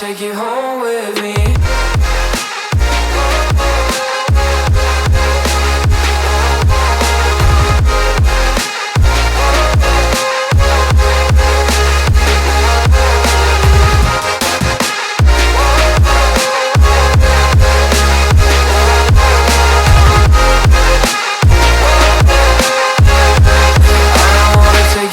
take you home with me.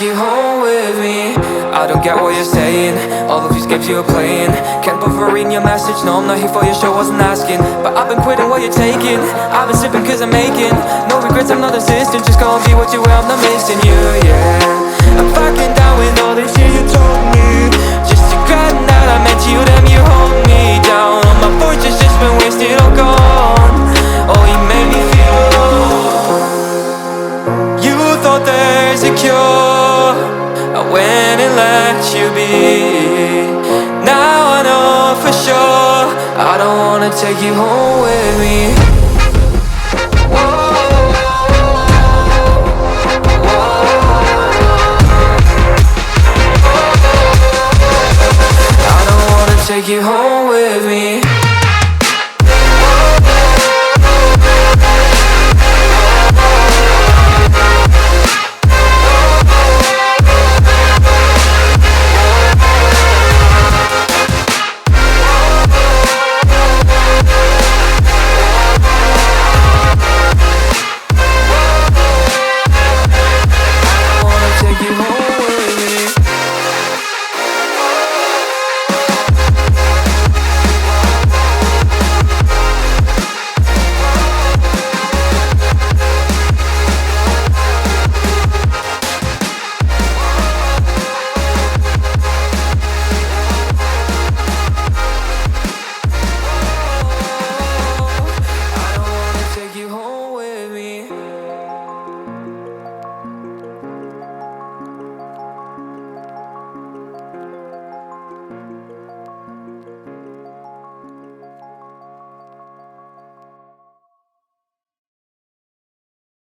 You home with me. I don't get what you're saying, all of these games you're playing. Can't bother reading your message, no I'm not here for your show, wasn't asking. But I've been quitting what you're taking, I've been sipping cause I'm making no regrets, I'm not insistent, just gonna be what you were, I'm not missing you, yeah. I'm fucking down with all this shit you told me, just to regret that I met you, damn you hold me down. All my fortune's just been wasted, all gone. Oh, you made me feel alone. You thought there's a cure, I went and let you be. Now I know for sure I don't wanna take you home with me. I don't wanna take you home.